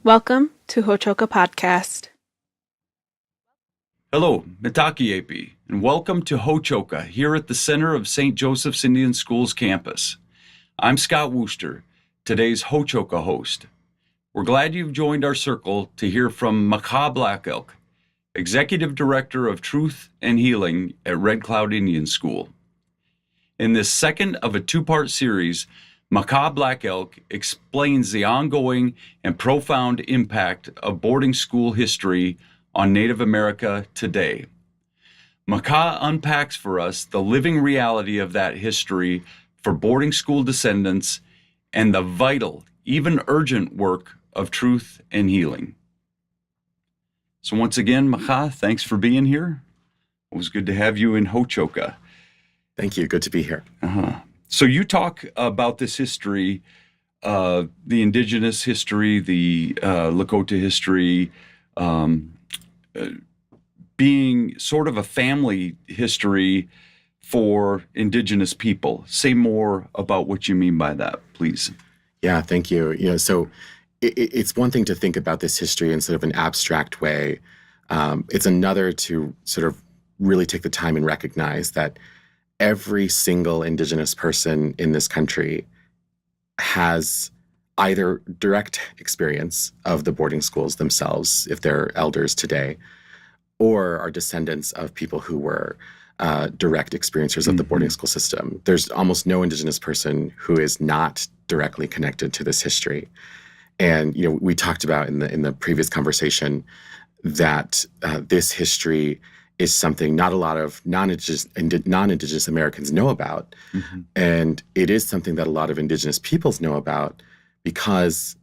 Welcome to Hochoka Podcast. Hello, Mitaki Api, and welcome to Hochoka here at the center of St. Joseph's Indian School's campus. I'm Scott Wooster, today's Hochoka host. We're glad you've joined our circle to hear from Maka Black Elk, Executive Director of Truth and Healing at Red Cloud Indian School. In this second of a two-part series, Maka Black Elk explains the ongoing and profound impact of boarding school history on Native America today. Maka unpacks for us the living reality of that history for boarding school descendants and the vital, even urgent work of truth and healing. So once again, Maka, thanks for being here. It was good to have you in Hochoka. Thank you. Good to be here. So you talk about this history, the indigenous history, the Lakota history, being sort of a family history for indigenous people. Say more about what you mean by that, please. Yeah, thank you. So it's one thing to think about this history in sort of an abstract way. It's another to sort of really take the time and recognize that every single indigenous person in this country has either direct experience of the boarding schools themselves, if they're elders today, or are descendants of people who were direct experiencers of the boarding school system. There's almost no indigenous person who is not directly connected to this history. And we talked about in the previous conversation that this history is something not a lot of non-Indigenous Americans know about. And it is something that a lot of Indigenous peoples know about because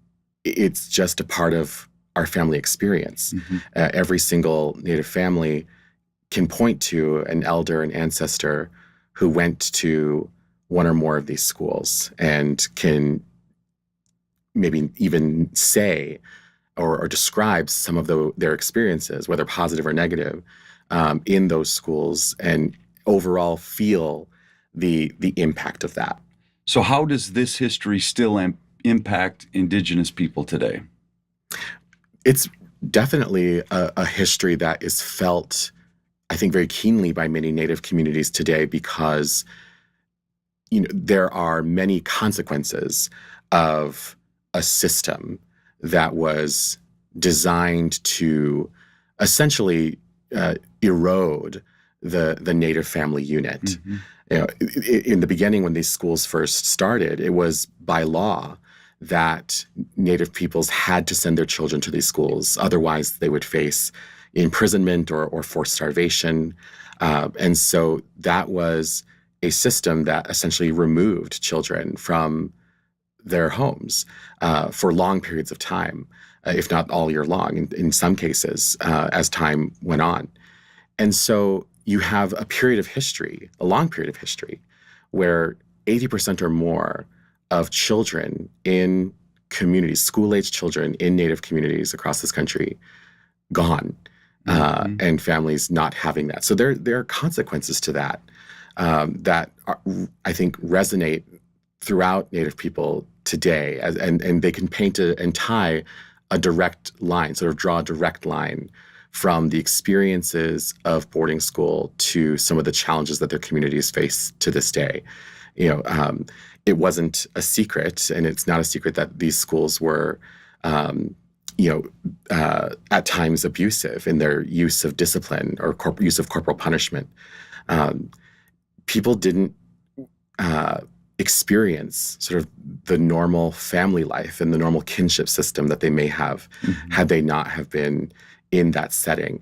it's just a part of our family experience. Every single Native family can point to an elder, an ancestor who went to one or more of these schools and can maybe even say or describe some of their experiences, whether positive or negative, in those schools, and overall feel the impact of that. So how does this history still impact indigenous people today? It's definitely a history that is felt, I think, very keenly by many Native communities today because there are many consequences of a system that was designed to essentially erode the Native family unit. In the beginning, when these schools first started, it was by law that Native peoples had to send their children to these schools. Otherwise, they would face imprisonment or forced starvation. And so that was a system that essentially removed children from their homes for long periods of time, if not all year long, in some cases, as time went on. And so you have a period of history, a long period of history, where 80% or more of children in communities, school-age children in Native communities across this country, gone, and families not having that. So there are consequences to that that I think resonate throughout Native people today, and they can paint and tie a direct line, sort of draw a direct line from the experiences of boarding school to some of the challenges that their communities face to this day. It wasn't a secret, and it's not a secret that these schools were, at times abusive in their use of discipline or use of corporal punishment. People didn't experience sort of the normal family life and the normal kinship system that they may have had they not have been in that setting.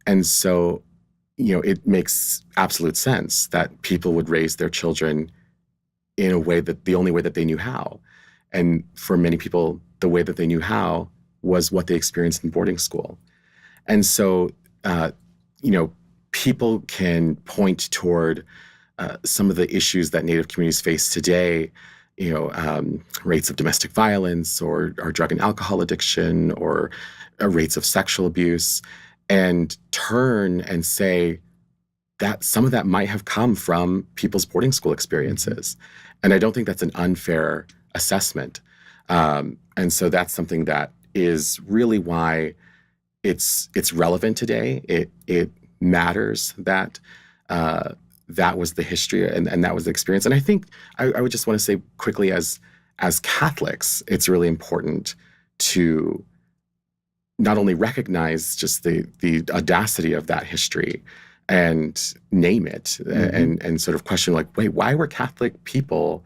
And so, it makes absolute sense that people would raise their children in a way that the only way that they knew how. And for many people, the way that they knew how was what they experienced in boarding school. And so, people can point toward some of the issues that Native communities face today, rates of domestic violence or drug and alcohol addiction or rates of sexual abuse, and turn and say that some of that might have come from people's boarding school experiences. And I don't think that's an unfair assessment. And so that's something that is really why it's relevant today. It matters that that was the history and that was the experience. And I think I would just want to say quickly, as Catholics, it's really important to not only recognize just the audacity of that history and name it, and sort of question, like, wait, why were Catholic people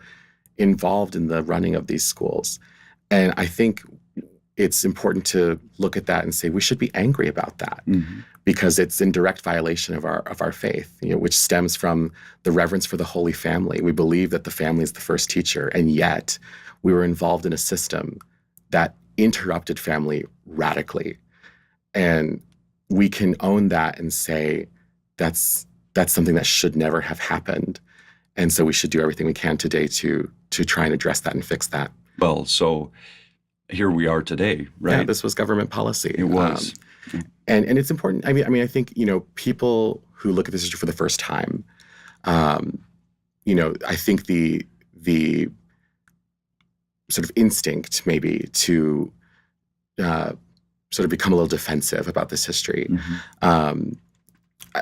involved in the running of these schools? And I think it's important to look at that and say we should be angry about that, because it's in direct violation of our faith, which stems from the reverence for the Holy Family. We believe that the family is the first teacher, and yet we were involved in a system that interrupted family radically. And we can own that and say that's something that should never have happened. And so we should do everything we can today to try and address that and fix that. Well, so here we are today, right? Yeah, this was government policy. It was. And it's important. I mean, I think, people who look at this issue for the first time, I think the sort of instinct maybe to sort of become a little defensive about this history.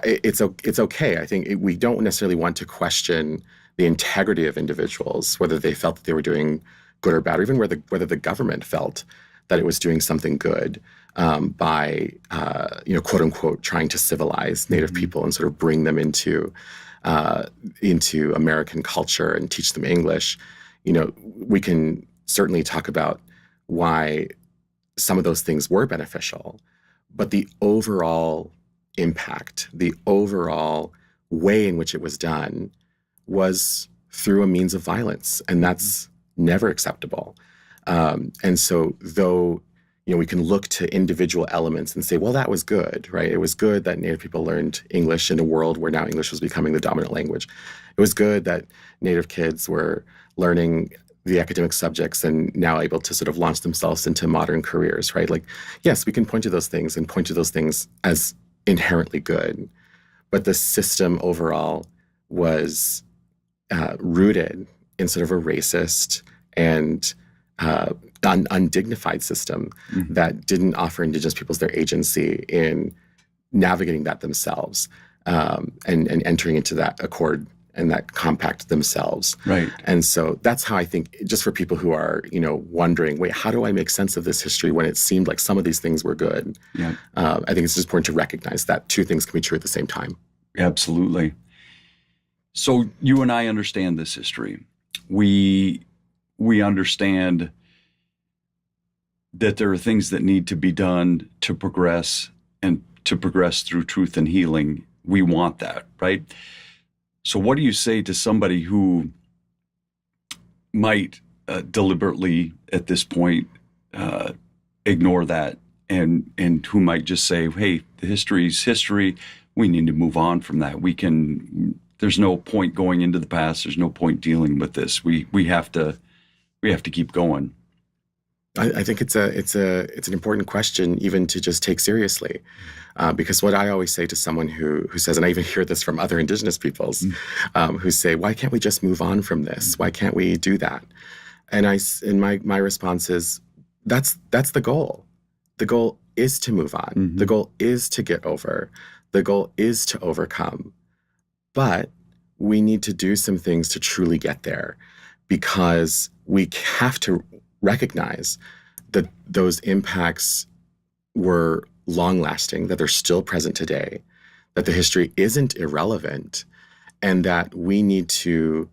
It's okay. I think we don't necessarily want to question the integrity of individuals, whether they felt that they were doing good or bad, or even whether the government felt that it was doing something good by quote unquote trying to civilize Native people and sort of bring them into American culture and teach them English. We can certainly talk about why some of those things were beneficial, but the overall impact, the overall way in which it was done was through a means of violence, and that's never acceptable. And so though, we can look to individual elements and say, well, that was good, right? It was good that Native people learned English in a world where now English was becoming the dominant language. It was good that Native kids were learning the academic subjects and now able to sort of launch themselves into modern careers, right? Like, yes, we can point to those things and point to those things as inherently good, but the system overall was rooted in sort of a racist and undignified system that didn't offer Indigenous peoples their agency in navigating that themselves, and entering into that accord and that compact themselves. Right. And so that's how I think, just for people who are, wondering, wait, how do I make sense of this history when it seemed like some of these things were good? Yeah. I think it's just important to recognize that two things can be true at the same time. Absolutely. So you and I understand this history. We understand that there are things that need to be done to progress and to progress through truth and healing. We want that, right? So what do you say to somebody who might deliberately at this point ignore that and who might just say, hey, the history's history. We need to move on from that. There's no point going into the past. There's no point dealing with this. We have to keep going. I think it's an important question even to just take seriously, because what I always say to someone who says, and I even hear this from other Indigenous peoples, who say, why can't we just move on from this? Why can't we do that? And my response is, that's the goal. The goal is to move on. The goal is to get over. The goal is to overcome. But we need to do some things to truly get there, because we have to recognize that those impacts were long-lasting, that they're still present today, that the history isn't irrelevant, and that we need to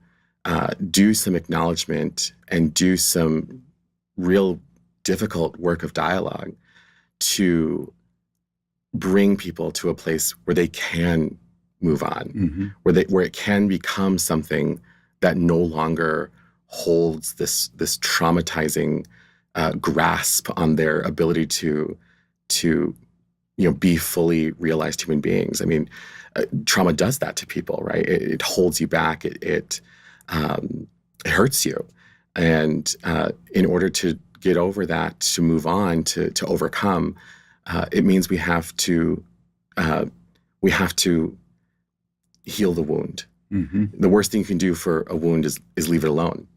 do some acknowledgement and do some real difficult work of dialogue to bring people to a place where they can move on, where it can become something that no longer holds this traumatizing grasp on their ability to be fully realized human beings. I mean, trauma does that to people, right? It holds you back. It hurts you, and in order to get over that, to move on, to overcome, it means we have to heal the wound. The worst thing you can do for a wound is leave it alone.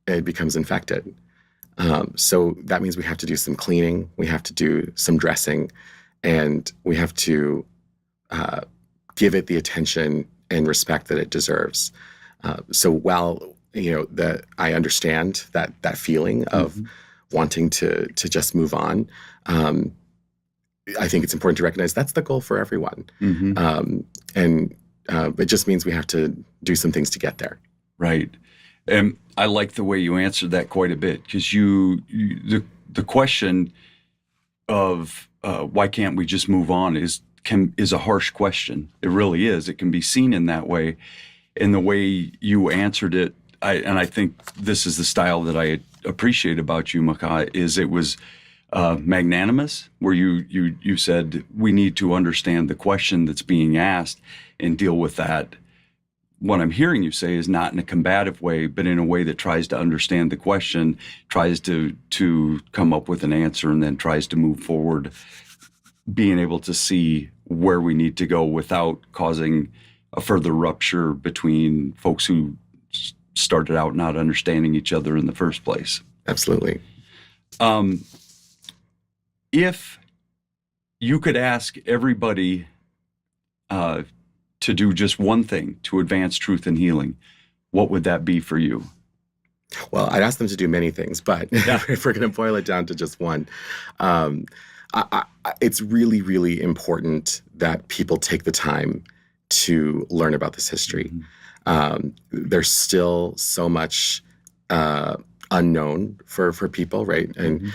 It becomes infected. So that means we have to do some cleaning, we have to do some dressing, and we have to give it the attention and respect that it deserves. So while that I understand that feeling of wanting to just move on, I think it's important to recognize that's the goal for everyone, and it just means we have to do some things to get there. Right. And I like the way you answered that quite a bit, because the question of why can't we just move on is a harsh question. It really is. It can be seen in that way. And the way you answered it, I think this is the style that I appreciate about you, Maka, is it was magnanimous, where you said we need to understand the question that's being asked and deal with that. What I'm hearing you say is not in a combative way, but in a way that tries to understand the question, tries to come up with an answer, and then tries to move forward, being able to see where we need to go without causing a further rupture between folks who started out not understanding each other in the first place. Absolutely. If you could ask everybody to do just one thing to advance truth and healing, what would that be for you? Well, I'd ask them to do many things, but if we're going to boil it down to just one, it's really, really important that people take the time to learn about this history. There's still so much unknown for people, right? And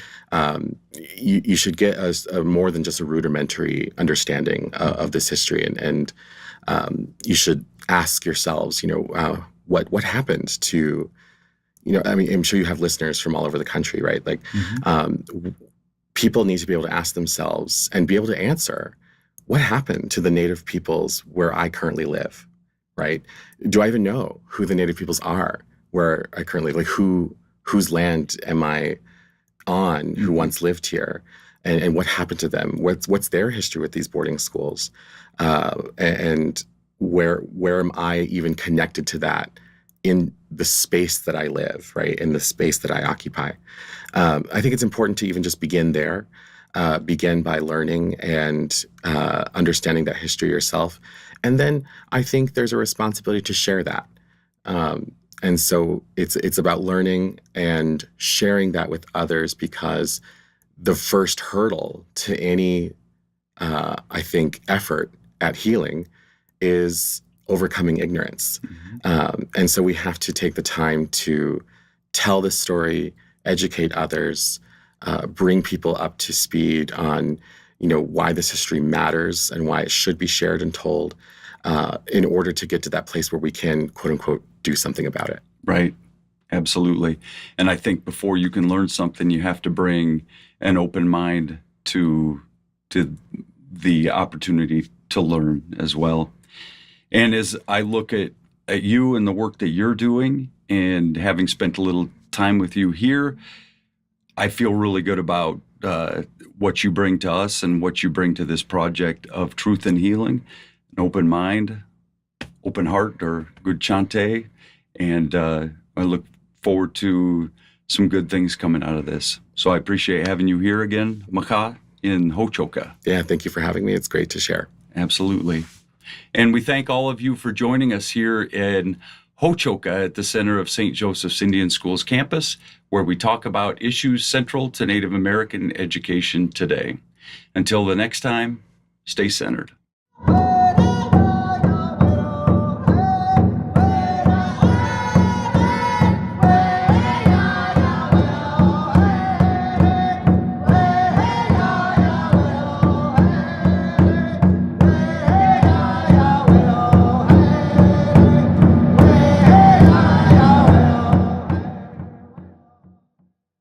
you should get a more than just a rudimentary understanding of this history, and you should ask yourselves, what happened to, I mean, I'm sure you have listeners from all over the country, right? Like, people need to be able to ask themselves and be able to answer, what happened to the Native peoples where I currently live, right? Do I even know who the Native peoples are where I currently live? Like, whose land am I on, who once lived here? And what happened to them? What's their history with these boarding schools? And where am I even connected to that in the space that I live, right? In the space that I occupy. I think it's important to even just begin there, begin by learning and understanding that history yourself. And then I think there's a responsibility to share that. And so it's about learning and sharing that with others, because the first hurdle to any, I think, effort at healing is overcoming ignorance. And so we have to take the time to tell the story, educate others, bring people up to speed on, why this history matters and why it should be shared and told, in order to get to that place where we can, quote unquote, do something about it. Right. Absolutely. And I think before you can learn something, you have to bring an open mind to the opportunity to learn as well. And as I look at you and the work that you're doing, and having spent a little time with you here, I feel really good about what you bring to us and what you bring to this project of truth and healing, an open mind, open heart, or good chante. And I look forward to some good things coming out of this. So I appreciate having you here again, Maka, in Hochoka. Yeah, thank you for having me. It's great to share. Absolutely. And we thank all of you for joining us here in Hochoka at the center of St. Joseph's Indian Schools campus, where we talk about issues central to Native American education today. Until the next time, stay centered.